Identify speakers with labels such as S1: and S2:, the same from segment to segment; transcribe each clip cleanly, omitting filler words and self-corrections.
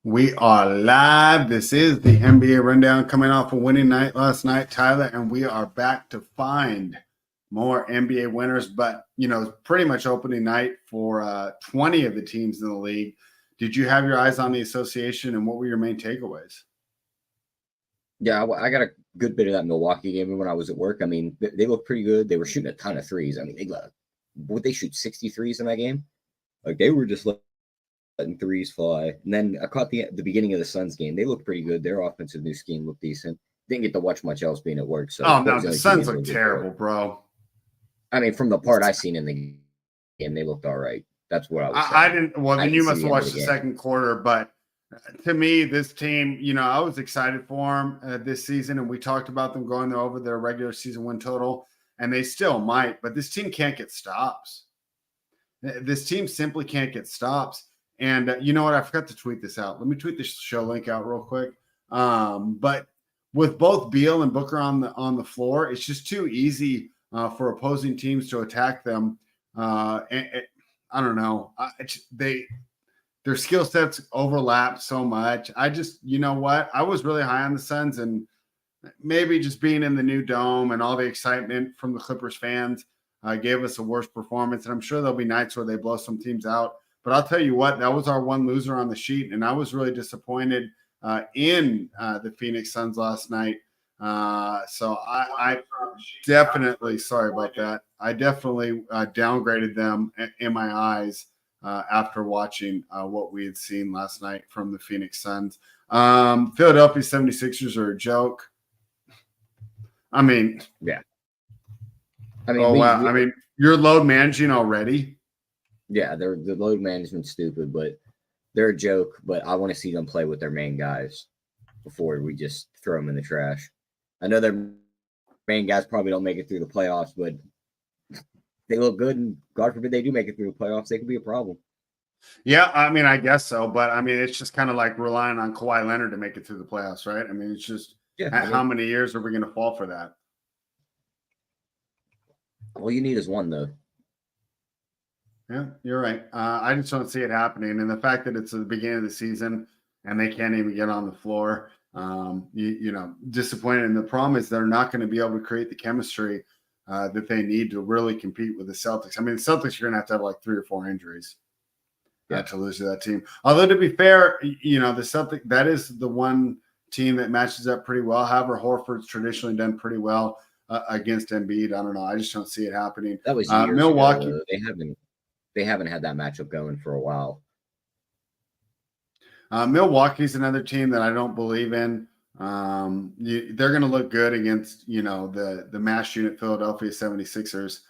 S1: We are live. This is the NBA Rundown coming off a winning night last night, Tyler, and we are back to find more NBA winners. But, pretty much opening night for 20 of the teams in the league. Did you have your eyes on the association, and what were your main takeaways?
S2: Yeah, I got a good bit of that Milwaukee game when I was at work. I mean, they looked pretty good. They were shooting a ton of threes. I mean, would they shoot 60 threes in that game? Like, they were just letting threes fly. And then I caught the beginning of the Suns game. They looked pretty good. Their offensive new scheme looked decent. Didn't get to watch much else being at work. So
S1: no, the Suns look terrible, bro.
S2: I mean, from the part I seen in the game, they looked all right. That's what I was saying.
S1: I didn't. Well, then you must have watched the second quarter. But to me, this team, I was excited for them this season, and we talked about them going over their regular season win total, and they still might. But this team can't get stops. This team simply can't get stops. And you know what? I forgot to tweet this out. Let me tweet this show link out real quick. But with both Beal and Booker on the floor, it's just too easy for opposing teams to attack them. I don't know. Their skill sets overlap so much. You know what? I was really high on the Suns, and maybe just being in the new dome and all the excitement from the Clippers fans gave us a worse performance. And I'm sure there'll be nights where they blow some teams out. But I'll tell you what, that was our one loser on the sheet, and I was really disappointed in the Phoenix Suns last night. So I definitely, sorry about that. I definitely downgraded them in my eyes after watching what we had seen last night from the Phoenix Suns. Philadelphia 76ers are a joke. I mean,
S2: yeah.
S1: I mean, you're load managing already.
S2: Yeah, the load management's stupid, but they're a joke. But I want to see them play with their main guys before we just throw them in the trash. I know their main guys probably don't make it through the playoffs, but they look good, and God forbid they do make it through the playoffs, they could be a problem.
S1: Yeah, I mean, I guess so. But, I mean, it's just kind of like relying on Kawhi Leonard to make it through the playoffs, right? I mean, it's just how many years are we going to fall for that?
S2: All you need is one, though.
S1: Yeah, you're right. I just don't see it happening. And the fact that it's the beginning of the season and they can't even get on the floor, disappointed. And the problem is they're not going to be able to create the chemistry that they need to really compete with the Celtics. I mean, the Celtics are going to have like 3 or 4 injuries to lose to that team. Although, to be fair, the Celtics, that is the one team that matches up pretty well. However, Horford's traditionally done pretty well against Embiid. I don't know. I just don't see it happening.
S2: That was years Milwaukee. Ago. They haven't had that matchup going for a while.
S1: Milwaukee's another team that I don't believe in. They're going to look good against, the mass unit Philadelphia 76ers.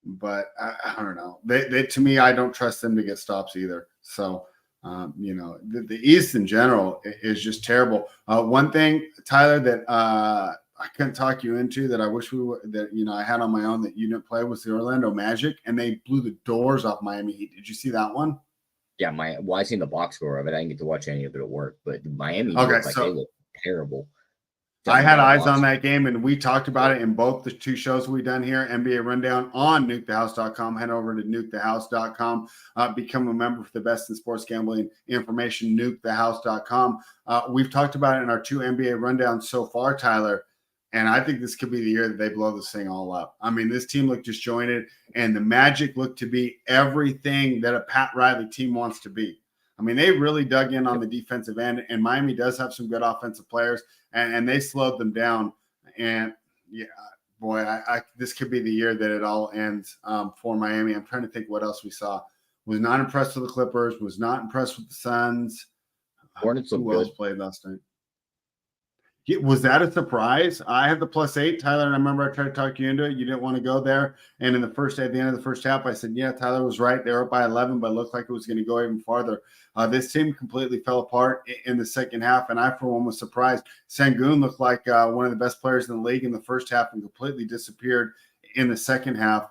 S1: But I don't know. They to me, I don't trust them to get stops either. So, the East in general is just terrible. One thing, Tyler, that I couldn't talk you into that I wish I had on my own that you didn't play was the Orlando Magic, and they blew the doors off Miami Heat. Did you see that one?
S2: Yeah, I seen the box score of it. I didn't get to watch any of it at work, but Miami they look terrible.
S1: I had eyes on that game, and we talked about it in both the 2 shows we've done here, NBA Rundown on nukethehouse.com. Head over to nukethehouse.com. Become a member for the best in sports gambling information, nukethehouse.com. We've talked about it in our 2 NBA Rundowns so far, Tyler, and I think this could be the year that they blow this thing all up. I mean, this team looked disjointed, and the Magic looked to be everything that a Pat Riley team wants to be. I mean, they really dug in on the defensive end, and Miami does have some good offensive players, and they slowed them down. And, yeah, boy, this could be the year that it all ends for Miami. I'm trying to think what else we saw. Was not impressed with the Clippers, was not impressed with the Suns.
S2: Hornets
S1: Who else played last night? Was that a surprise? I had the +8, Tyler, and I remember I tried to talk you into it. You didn't want to go there. And at the end of the first half, I said, yeah, Tyler was right. They were up by 11, but it looked like it was going to go even farther. This team completely fell apart in the second half, and I, for one, was surprised. Sengun looked like one of the best players in the league in the first half and completely disappeared in the second half.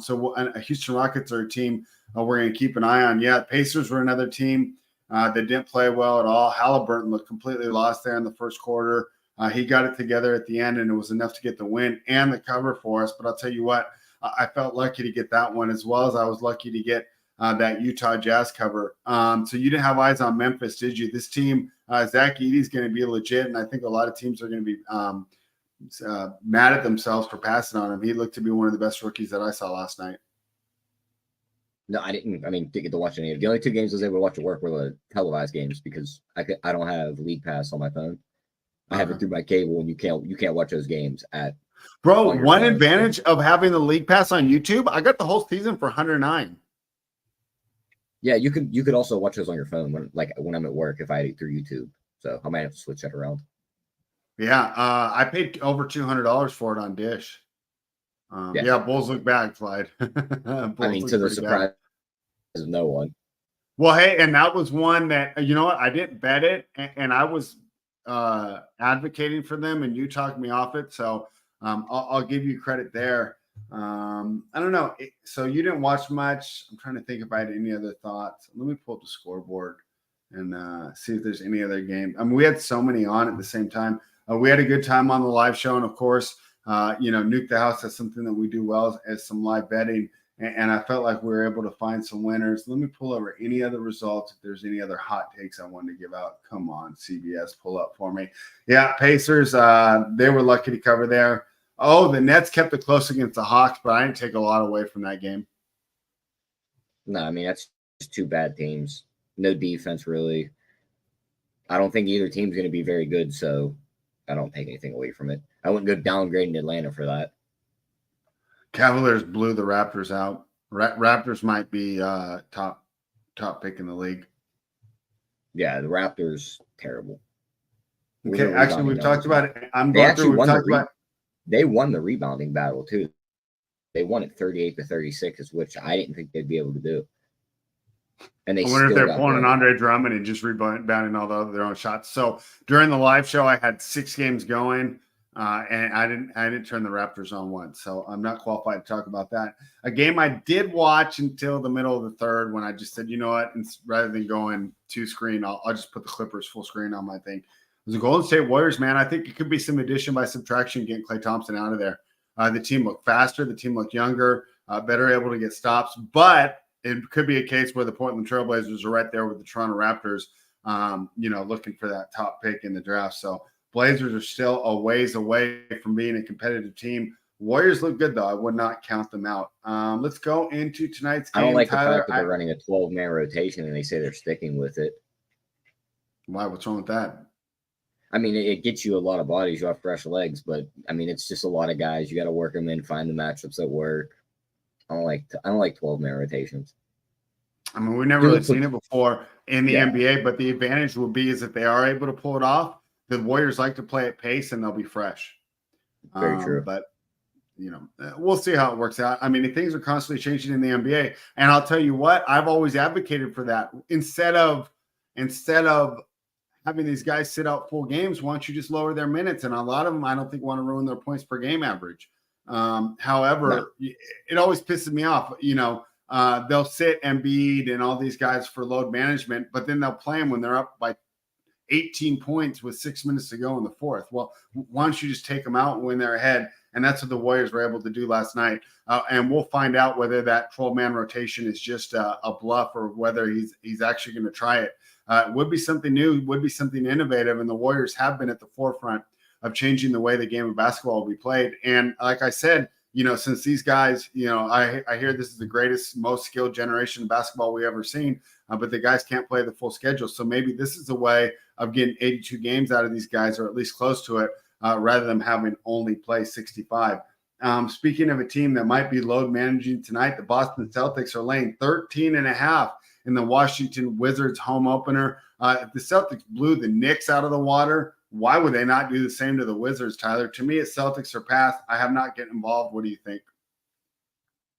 S1: So Houston Rockets are a team we're going to keep an eye on. Yeah, Pacers were another team that didn't play well at all. Halliburton looked completely lost there in the first quarter. He got it together at the end, and it was enough to get the win and the cover for us. But I'll tell you what, I felt lucky to get that one, as well as I was lucky to get that Utah Jazz cover. So you didn't have eyes on Memphis, did you? This team, Zach Edey's going to be legit, and I think a lot of teams are going to be mad at themselves for passing on him. He looked to be one of the best rookies that I saw last night.
S2: No, I didn't. I mean, didn't get to watch any of the only 2 games I was able to watch at work were the televised games because I don't have League Pass on my phone. I have it through my cable, and you can't watch those games at.
S1: Bro, one advantage of having the League Pass on YouTube, I got the whole season for $109.
S2: Yeah, you could also watch those on your phone when I'm at work if I had it through YouTube. So I might have to switch that around.
S1: Yeah, I paid over $200 for it on Dish. Yeah, Bulls look bad, Clyde.
S2: I mean, to the surprise of no one.
S1: Well, hey, and that was one that, you know what, I didn't bet it, and I was advocating for them, and you talked me off it. So I'll give you credit there. I don't know. So you didn't watch much. I'm trying to think if I had any other thoughts. Let me pull up the scoreboard and see if there's any other game. I mean, we had so many on at the same time. We had a good time on the live show, and of course, Nuke the House. That's something that we do well as some live betting. And I felt like we were able to find some winners. Let me pull over any other results. If there's any other hot takes I wanted to give out, come on, CBS, pull up for me. Yeah, Pacers, they were lucky to cover there. Oh, the Nets kept it close against the Hawks, but I didn't take a lot away from that game.
S2: No, I mean, that's just 2 bad teams. No defense, really. I don't think either team's going to be very good, so I don't take anything away from it. I wouldn't go downgrading Atlanta for that.
S1: Cavaliers blew the Raptors out. Raptors might be top pick in the league.
S2: Yeah, the Raptors, terrible.
S1: Okay, actually, we've talked about it. I'm going through.
S2: They won the rebounding battle too. They won it 38-36, which I didn't think they'd be able to do. And I
S1: wonder if they're pulling an Andre Drummond and just rebounding all their own shots. So during the live show, I had 6 games going. And I didn't turn the Raptors on once, so I'm not qualified to talk about that. A game I did watch until the middle of the third when I just said, you know what, rather than going 2 screen, I'll just put the Clippers full screen on my thing. It was the Golden State Warriors, man. I think it could be some addition by subtraction getting Klay Thompson out of there. The team looked faster, the team looked younger, better able to get stops, but it could be a case where the Portland Trailblazers are right there with the Toronto Raptors, looking for that top pick in the draft. So Blazers are still a ways away from being a competitive team. Warriors look good, though. I would not count them out. Let's go into tonight's game.
S2: I don't like Tyler, the fact that they're running a 12-man rotation and they say they're sticking with it.
S1: Why? What's wrong with that?
S2: I mean, it gets you a lot of bodies. You have fresh legs, but I mean, it's just a lot of guys. You got to work them in, find the matchups that work. I don't like 12-man rotations.
S1: I mean, we've never really seen it before in the NBA, but the advantage will be is if they are able to pull it off. The Warriors like to play at pace, and they'll be fresh.
S2: Very true.
S1: But, we'll see how it works out. I mean, things are constantly changing in the NBA. And I'll tell you what, I've always advocated for that. Instead of having these guys sit out full games, why don't you just lower their minutes? And a lot of them, I don't think, want to ruin their points per game average. However, it always pisses me off. They'll sit Embiid and all these guys for load management, but then they'll play them when they're up by 18 points with 6 minutes to go in the fourth. Well, why don't you just take them out when they're ahead? And that's what the Warriors were able to do last night. And we'll find out whether that 12-man rotation is just a bluff or whether he's actually going to try it. It would be something new, would be something innovative. And the Warriors have been at the forefront of changing the way the game of basketball will be played. And like I said, since these guys, I hear this is the greatest, most skilled generation of basketball we've ever seen, but the guys can't play the full schedule. So maybe this is a way of getting 82 games out of these guys, or at least close to it, rather than having only play 65. Speaking of a team that might be load managing tonight, the Boston Celtics are laying 13.5 in the Washington Wizards home opener. If the Celtics blew the Knicks out of the water, why would they not do the same to the Wizards, Tyler? To me, it's Celtics are pass. I have not get involved. What do you think?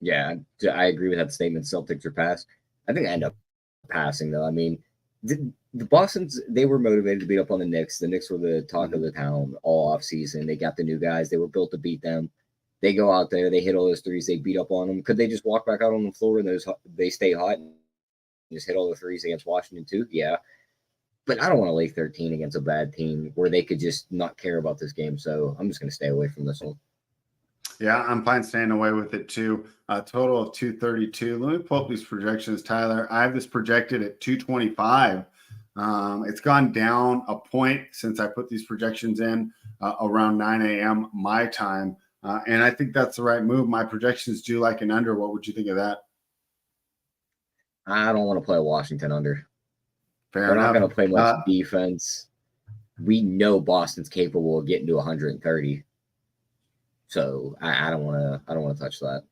S2: Yeah, I agree with that statement. Celtics are pass. I think I end up passing, though. I mean, the Boston's, they were motivated to beat up on the Knicks. The Knicks were the talk of the town all offseason. They got the new guys. They were built to beat them. They go out there. They hit all those threes. They beat up on them. Could they just walk back out on the floor and they stay hot and just hit all the threes against Washington too? Yeah. But I don't want to lay 13 against a bad team where they could just not care about this game. So I'm just going to stay away from this one.
S1: Yeah, I'm fine staying away with it too. A total of 232. Let me pull up these projections, Tyler. I have this projected at 225. It's gone down a point since I put these projections in around 9 a.m. my time. And I think that's the right move. My projections do like an under. What would you think of that?
S2: I don't want to play Washington under.
S1: Fair
S2: They're
S1: enough.
S2: not going to play much defense. We know Boston's capable of getting to 130. So I don't want to. I don't want to touch that.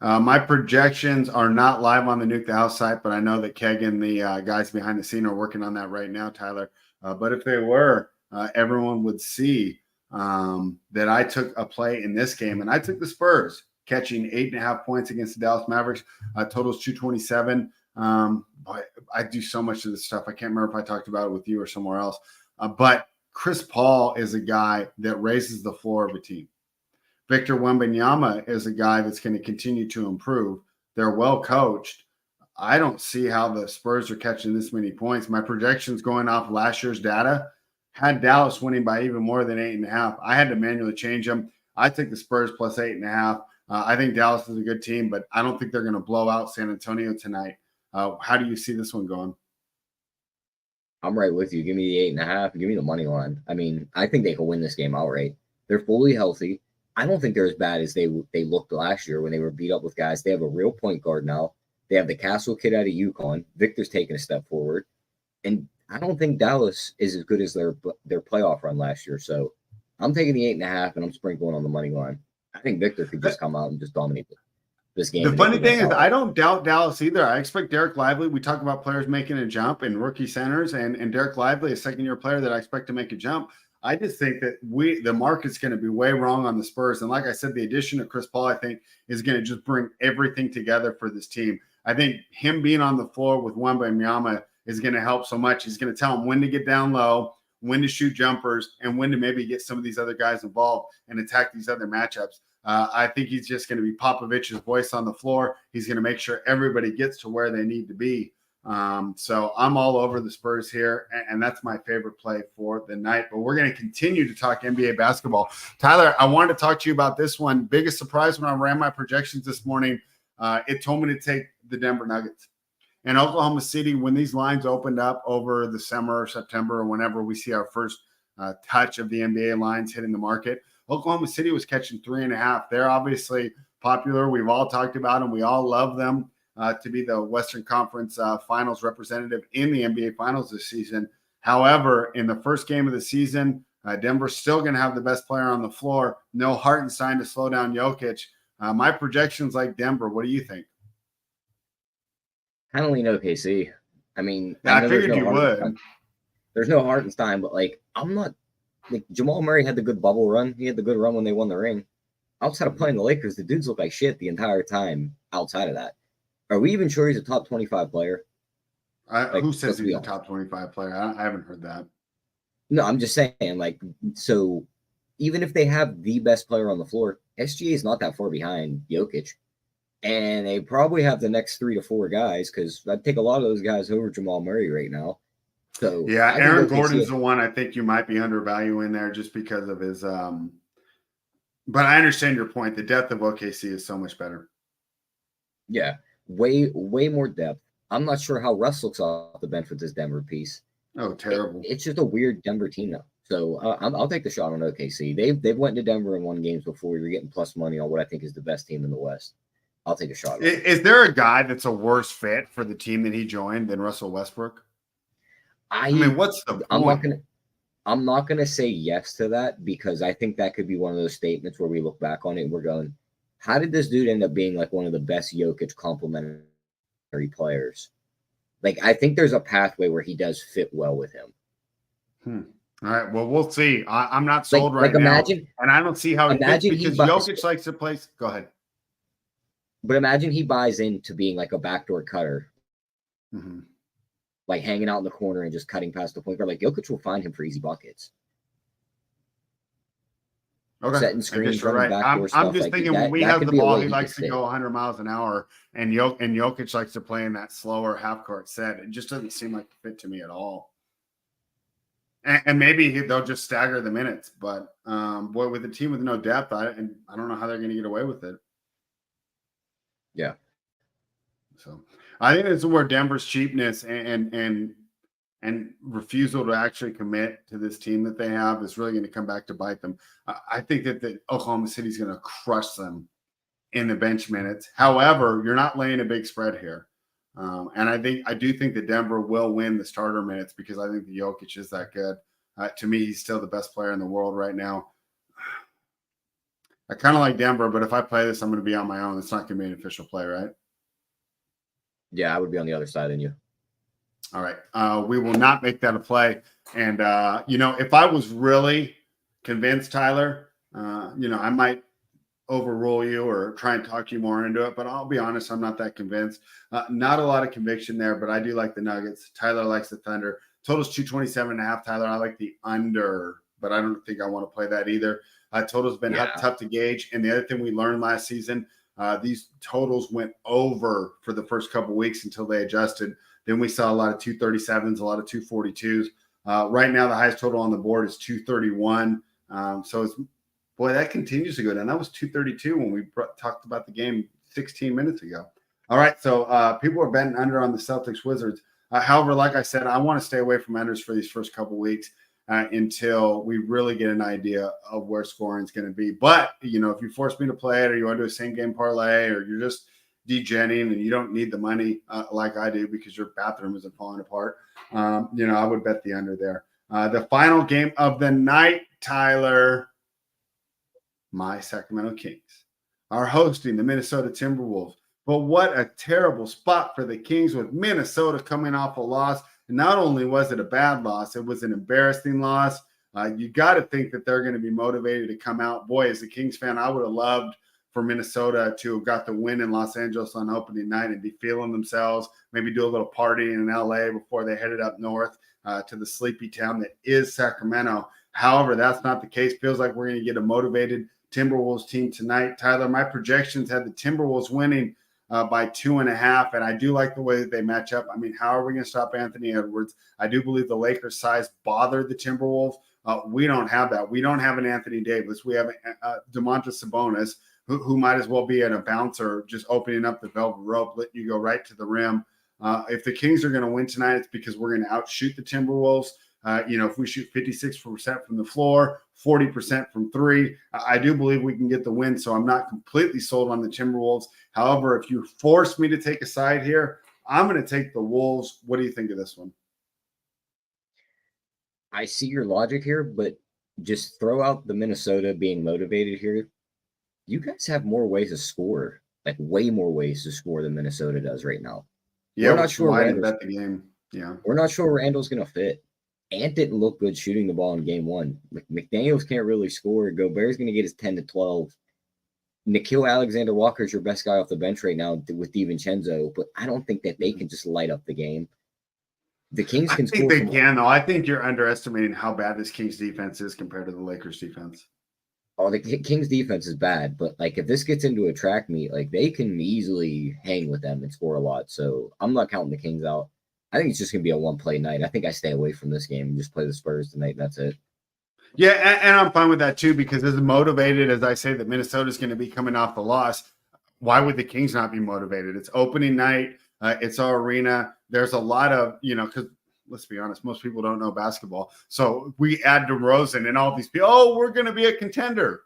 S1: My projections are not live on the Nuke the House site, but I know that Keg and the guys behind the scene are working on that right now, Tyler. But if they were, everyone would see that I took a play in this game, and I took the Spurs catching 8.5 points against the Dallas Mavericks. Totals 227. But I do so much of this stuff. I can't remember if I talked about it with you or somewhere else. But Chris Paul is a guy that raises the floor of a team. Victor Wembanyama is a guy that's going to continue to improve. They're well coached. I don't see how the Spurs are catching this many points. My projections going off last year's data had Dallas winning by even more than 8.5. I had to manually change them. I think the Spurs plus 8.5. I think Dallas is a good team, but I don't think they're going to blow out San Antonio tonight. How do you see this one going?
S2: I'm right with you. Give me the 8.5. Give me the money line. I mean, I think they can win this game outright. They're fully healthy. I don't think they're as bad as they looked last year when they were beat up with guys. They have a real point guard now. They have the Castle kid out of UConn. Victor's taking a step forward. And I don't think Dallas is as good as their playoff run last year. So I'm taking the 8.5 and I'm sprinkling on the money line. I think Victor could just come out and just dominate this game.
S1: The funny thing is, I don't doubt Dallas either. I expect Derek Lively. We talk about players making a jump and rookie centers, and Derek Lively, a second-year player that I expect to make a jump. I just think that the market's going to be way wrong on the Spurs. And like I said, the addition of Chris Paul, I think, is going to just bring everything together for this team. I think him being on the floor with Wembanyama is going to help so much. He's going to tell him when to get down low, when to shoot jumpers, and when to maybe get some of these other guys involved and attack these other matchups. I think he's just going to be Popovich's voice on the floor. He's going to make sure everybody gets to where they need to be. So I'm all over the Spurs here, and that's my favorite play for the night. But we're going to continue to talk NBA basketball. Tyler, I wanted to talk to you about this one. Biggest surprise when I ran my projections this morning, it told me to take the Denver Nuggets. And Oklahoma City, when these lines opened up over the summer or September or whenever we see our first touch of the NBA lines hitting the market, Oklahoma City was catching 3.5. They're obviously popular. We've all talked about them. We all love them. To be the Western Conference Finals representative in the NBA Finals this season. However, in the first game of the season, Denver's still going to have the best player on the floor. No Hartenstein to slow down Jokic. My projections like Denver. What do you think?
S2: I don't lean OKC. I mean,
S1: I figured you would.
S2: There's no Hartenstein, but I'm not. Jamal Murray had the good bubble run. He had the good run when they won the ring. Outside of playing the Lakers, the dudes look like shit the entire time outside of that. Are we even sure he's a top 25 player?
S1: Who says he's a top 25 player? I haven't heard that.
S2: No, I'm just saying, so even if they have the best player on the floor, SGA is not that far behind Jokic. And they probably have the next 3 to 4 guys because I'd take a lot of those guys over Jamal Murray right now. So
S1: yeah, Aaron Gordon's the one I think you might be undervaluing there just because of his but I understand your point. The depth of OKC is so much better.
S2: Yeah. Way more depth. I'm not sure how Russ looks off the bench with this Denver piece.
S1: Oh, terrible!
S2: It's just a weird Denver team now. So I'll take the shot on OKC. They've went to Denver and won games before. We were getting plus money on what I think is the best team in the West. I'll take a shot.
S1: Is there a guy that's a worse fit for the team that he joined than Russell Westbrook? I mean, what's the point?
S2: I'm not gonna say yes to that because I think that could be one of those statements where we look back on it and we're going, how did this dude end up being one of the best Jokic complementary players? I think there's a pathway where he does fit well with him.
S1: All right. Well, we'll see. I'm not sold now. And I don't see how he fits because Jokic likes to play. Go ahead.
S2: But imagine he buys into being a backdoor cutter.
S1: Mm-hmm.
S2: Hanging out in the corner and just cutting past the point guard. Jokic will find him for easy buckets.
S1: Okay.
S2: Setting screens, running
S1: right. I'm just thinking when we have the ball, he likes to go 100 miles an hour, and Jokic likes to play in that slower half-court set. It just doesn't seem like a fit to me at all. And maybe they'll just stagger the minutes. But boy, with a team with no depth, I don't know how they're going to get away with it.
S2: Yeah.
S1: So I think it's where Denver's cheapness and refusal to actually commit to this team that they have is really going to come back to bite them. I think that Oklahoma City is going to crush them in the bench minutes. However, you're not laying a big spread here. And I do think that Denver will win the starter minutes because I think the Jokic is that good. To me, he's still the best player in the world right now. I kind of like Denver, but if I play this, I'm going to be on my own. It's not going to be an official play, right?
S2: Yeah, I would be on the other side than you.
S1: All right. We will not make that a play. And, if I was really convinced, Tyler, I might overrule you or try and talk you more into it, but I'll be honest, I'm not that convinced. Not a lot of conviction there, but I do like the Nuggets. Tyler likes the Thunder. Total's 227.5. Tyler, I like the under, but I don't think I want to play that either. Total's been tough to gauge. And the other thing we learned last season, these totals went over for the first couple of weeks until they adjusted. Then we saw a lot of 237s, a lot of 242s. Right now, the highest total on the board is 231. So it's boy, that continues to go down. That was 232 when we talked about the game 16 minutes ago. All right, so people are betting under on the Celtics Wizards. However, like I said, I want to stay away from unders for these first couple weeks until we really get an idea of where scoring is going to be. But, if you force me to play it or you want to do a same-game parlay or you're just degenning and you don't need the money like I do because your bathroom isn't falling apart, I would bet the under there. The final game of the night, Tyler, my Sacramento Kings are hosting the Minnesota Timberwolves. But what a terrible spot for the Kings with Minnesota coming off a loss. And not only was it a bad loss, it was an embarrassing loss. You got to think that they're going to be motivated to come out. Boy, as a Kings fan, I would have loved for Minnesota to have got the win in Los Angeles on opening night and be feeling themselves, maybe do a little partying in LA before they headed up north to the sleepy town that is Sacramento. However, that's not the case. Feels like we're going to get a motivated Timberwolves team tonight. Tyler, my projections had the Timberwolves winning by 2.5, and I do like the way that they match up. I mean, how are we going to stop Anthony Edwards? I do believe the Lakers' size bothered the Timberwolves. We don't have that. We don't have an Anthony Davis. We have Domantas Sabonis, who might as well be a bouncer, just opening up the velvet rope, letting you go right to the rim. If the Kings are going to win tonight, it's because we're going to outshoot the Timberwolves. If we shoot 56% from the floor, 40% from three, I do believe we can get the win. So I'm not completely sold on the Timberwolves. However, if you force me to take a side here, I'm going to take the Wolves. What do you think of this one?
S2: I see your logic here, but just throw out the Minnesota being motivated here. You guys have more ways to score, like way more ways to score than Minnesota does right now.
S1: Yeah, we're not sure Randall's bet the game. Yeah,
S2: we're not sure Randall's going to fit. Ant didn't look good shooting the ball in game one. McDaniels can't really score. Gobert's going to get his 10 to 12. Nickeil Alexander-Walker is your best guy off the bench right now with DiVincenzo, but I don't think that they can just light up the game. The Kings can score.
S1: I think they can, though. I think you're underestimating how bad this Kings defense is compared to the Lakers defense.
S2: Oh, the Kings defense is bad, but if this gets into a track meet, they can easily hang with them and score a lot. So I'm not counting the Kings out. I think it's just going to be a one-play night. I think I stay away from this game and just play the Spurs tonight, and that's it.
S1: Yeah, and I'm fine with that too, because as motivated as I say that Minnesota's going to be coming off the loss, why would the Kings not be motivated? It's opening night. It's our arena. There's a lot of, because let's be honest, most people don't know basketball. So we add DeRozan and all these people, we're going to be a contender.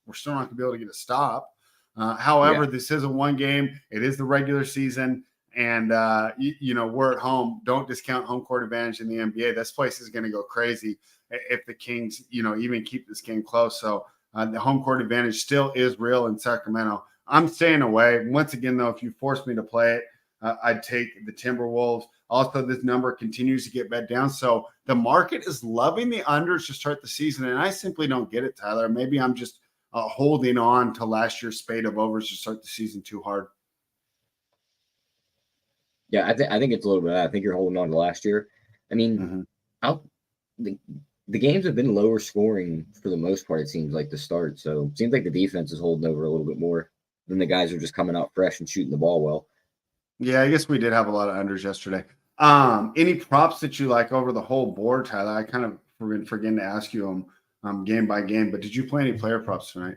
S1: We're still not going to be able to get a stop. However, This is a one game. It is the regular season. And, we're at home. Don't discount home court advantage in the NBA. This place is going to go crazy if the Kings, even keep this game close. So the home court advantage still is real in Sacramento. I'm staying away. Once again, though, if you force me to play it, I'd take the Timberwolves. Also, this number continues to get bet down. So the market is loving the unders to start the season. And I simply don't get it, Tyler. Maybe I'm just holding on to last year's spate of overs to start the season too hard.
S2: Yeah, I think it's a little bit of that. I think you're holding on to last year. I mean, the games have been lower scoring for the most part, it seems like, to start. So it seems like the defense is holding over a little bit more than the guys are just coming out fresh and shooting the ball well.
S1: Yeah, I guess we did have a lot of unders yesterday. Any props that you like over the whole board, Tyler? I kind of forgetting to ask you game by game, but did you play any player props tonight?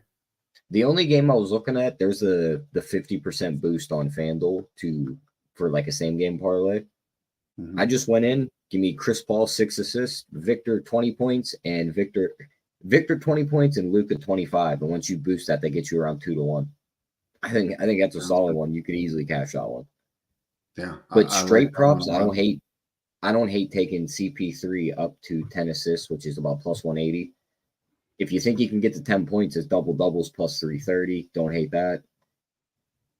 S2: The only game I was looking at, there's the 50% boost on FanDuel for like a same game parlay. I just went in, give me Chris Paul 6 assists, Victor 20 points, and Victor 20 points and Luka 25. And once you boost that, they get you around 2-1. I think that's a solid one. You could easily cash that one.
S1: Yeah.
S2: But straight like props, I don't hate taking CP3 up to 10 assists, which is about plus 180. If you think you can get to 10 points, it's double doubles plus 330. Don't hate that.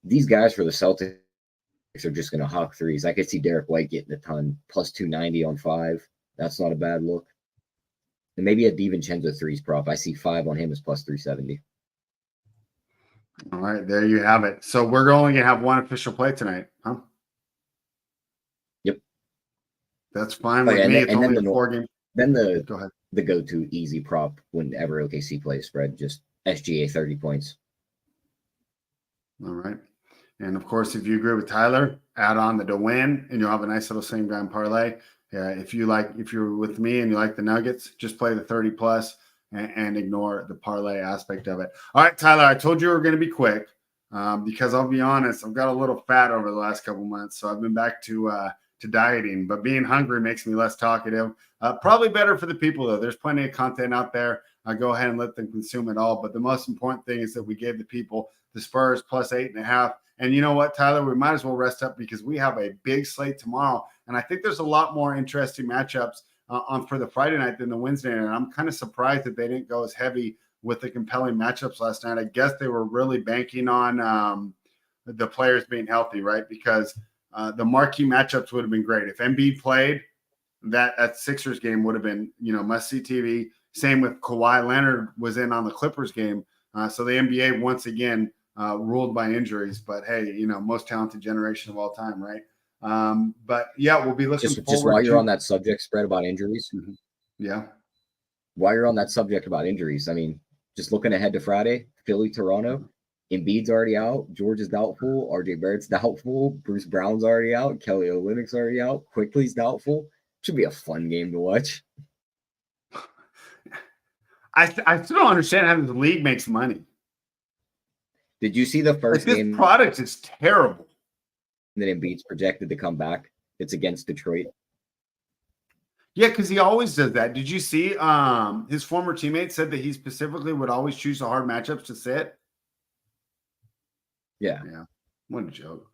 S2: These guys for the Celtics are just going to hawk threes. I could see Derek White getting a ton, plus 290 on 5. That's not a bad look. And maybe a DiVincenzo threes prop. I see 5 on him as plus 370.
S1: All right, there you have it. So we're only going to have one official play tonight, huh?
S2: Yep.
S1: That's fine with me. It's only a 4-game.
S2: Then
S1: go ahead.
S2: The go-to easy prop whenever OKC plays spread, just SGA 30 points.
S1: All right. And of course, if you agree with Tyler, add on the to win, and you'll have a nice little same game parlay. If you're with me and you like the Nuggets, just play the 30 plus and ignore the parlay aspect of it. All right, Tyler, I told you we were going to be quick because I'll be honest, I've got a little fat over the last couple months, so I've been back to dieting, but being hungry makes me less talkative. Probably better for the people, though. There's plenty of content out there. Go ahead and let them consume it all. But the most important thing is that we gave the people the Spurs plus 8.5. And you know what, Tyler? We might as well rest up because we have a big slate tomorrow. And I think there's a lot more interesting matchups on for the Friday night than the Wednesday night. And I'm kind of surprised that they didn't go as heavy with the compelling matchups last night. I guess they were really banking on the players being healthy, right? Because the marquee matchups would have been great. If Embiid played, that Sixers game would have been, must-see TV. Same with Kawhi Leonard was in on the Clippers game. So the NBA, once again, ruled by injuries. But, hey, most talented generation of all time, right? But, yeah, we'll be looking forward to –
S2: Just while you're on that subject spread about injuries.
S1: Mm-hmm. Yeah.
S2: While you're on that subject about injuries, I mean, just looking ahead to Friday, Philly, Toronto. Embiid's already out. George is doubtful. RJ Barrett's doubtful. Bruce Brown's already out. Kelly Olynyk's already out. Quickly's doubtful. Should be a fun game to watch.
S1: I still don't understand how the league makes money.
S2: Did you see the first game?
S1: This product is terrible.
S2: That Embiid's projected to come back. It's against Detroit.
S1: Yeah, because he always does that. Did you see his former teammate said that he specifically would always choose the hard matchups to sit?
S2: Yeah.
S1: What a joke.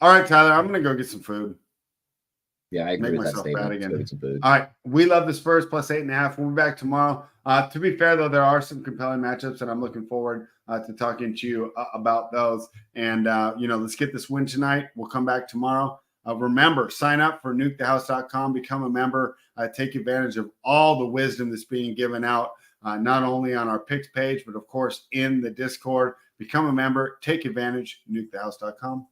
S1: All right, Tyler, I'm going to go get some food.
S2: Yeah, I agree with that statement.
S1: Again. Go get some food. All right, we love the Spurs plus 8.5. We'll be back tomorrow. To be fair, though, there are some compelling matchups, and I'm looking forward to talking to you about those. And, let's get this win tonight. We'll come back tomorrow. Remember, sign up for nukethehouse.com, become a member, take advantage of all the wisdom that's being given out, not only on our picks page, but, of course, in the Discord. Become a member, take advantage, nukethehouse.com.